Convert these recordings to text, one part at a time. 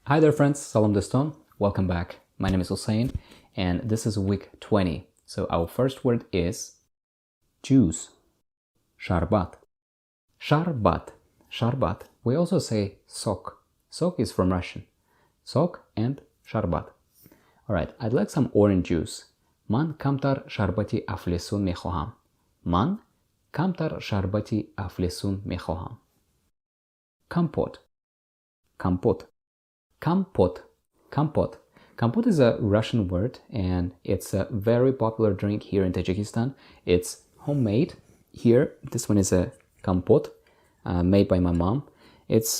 Hi there friends, Salam Doston. Welcome back. My name is Hussein and this is week 20. So our first word is juice. Шарбат. Шарбат. Шарбат. We also say sok. Sok is from Russian. Sok and шарбат. Alright, I'd like some orange juice. Ман камтар шарбати афлесун мехоҳам. Ман камтар шарбати афлесун мехоҳам. Compote. Compote. Compote. Compote. Compote is a Russian word and it's a very popular drink here in Tajikistan. It's homemade. Here, this one is a compote made by my mom. It's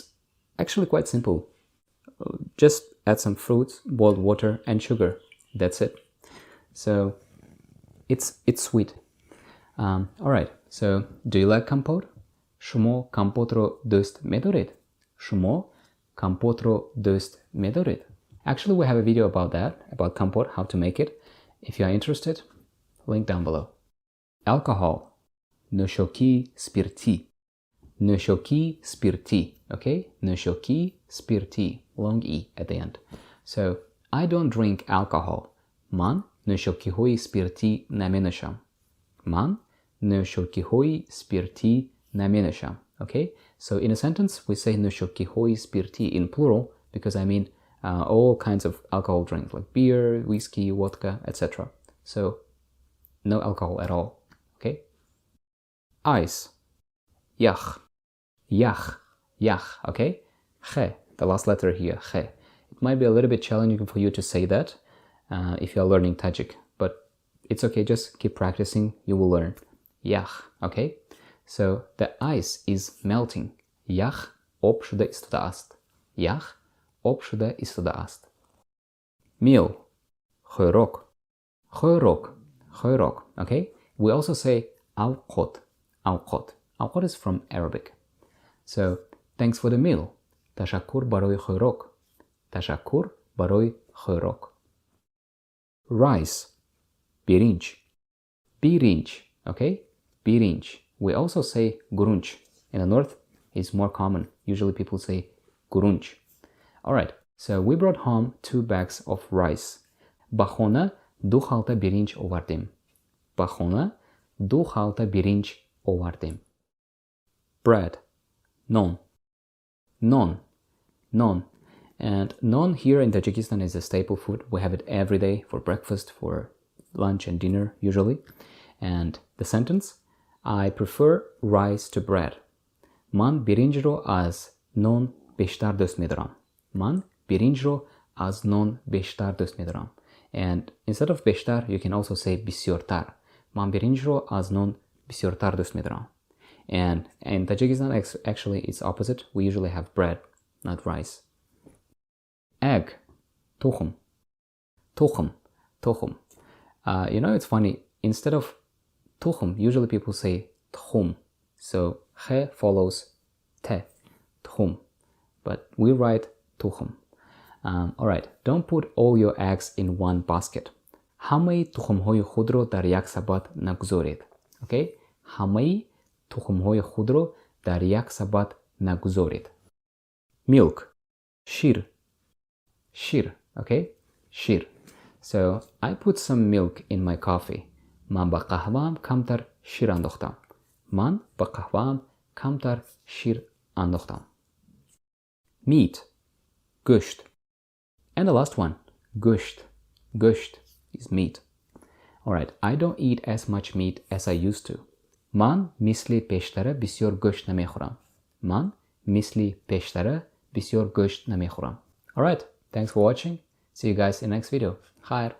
actually quite simple. Just add some fruits, boiled water and sugar. That's it. So it's sweet. Alright, so do you like compote? Шумо компотро дӯст медоред? Шумо компотро дӯст медоред? Actually, we have a video about that, about compote, how to make it. If you are interested, link down below. Alcohol. Нӯшокии спиртӣ. Нӯшокии спиртӣ. Okay? Нӯшокии спиртӣ. Long E at the end. So, I don't drink alcohol. Ман нӯшокиҳои спиртӣ наменӯшам. Ман нӯшокиҳои спиртӣ наменӯшам. Okay? So, in a sentence, we say нӯшокиҳои спиртӣ in plural because I mean all kinds of alcohol drinks like beer, whiskey, vodka, etc. So, no alcohol at all. Okay? Ice. Yach. Yach. Yach. Okay? Khe. The last letter here. Khe. It might be a little bit challenging for you to say that if you are learning Tajik, but it's okay. Just keep practicing. You will learn. Yach. Okay? So, the ice is melting. Yach op shуда istuda ast. Yach op shуда istuda ast. Meal. Хӯрок. Хӯрок. Хӯрок. Okay? We also say avqot. Avqot. Avqot is from Arabic. So, thanks for the meal. Tashakkur барои хӯрок. Tashakkur барои хӯрок. Rice. Биринҷ. Биринҷ. Okay? Биринҷ. We also say гурунч. In the north, it's more common. Usually people say гурунч. Alright, so we brought home 2 bags of rice. Ба хона 2 халта биринҷ овардем. Ба хона 2 халта биринҷ овардем. Bread. Non. Non. Non. And non here in Tajikistan is a staple food. We have it every day for breakfast, for lunch and dinner usually. And the sentence, I prefer rice to bread. Ман биринҷро аз нон бештар дӯст медорам. Ман биринҷро аз нон бештар дӯст медорам. And instead of бештар, you can also say бисёртар. Ман биринҷро аз нон бисёртар дӯст медорам. And in Tajikistan, actually, it's opposite. We usually have bread, not rice. Egg. Тухм. Тухм. Тухм. You know, it's funny. Instead of тухм, usually people say тхум. So, khe follows te. Tchum. But we write тухм. Alright, don't put all your eggs in one basket. Ҳамаи тухмҳои худро дар як сабад нагузоред. Okay? Ҳамаи тухмҳои худро дар як сабад нагузоред. Milk. Shir. Shir. Okay? Shir. So, I put some milk in my coffee. Ман ба қаҳваам камтар шир андохтам. Ман ба қаҳваам камтар шир андохтам. Meat. Гӯшт. And the last one, гӯшт. Гӯшт is meat. Alright, I don't eat as much meat as I used to. Ман мисли пештара бисёр гӯшт намехӯрам. Ман мисли пештара бисёр гӯшт намехӯрам. Alright, thanks for watching. See you guys in the next video. Khair.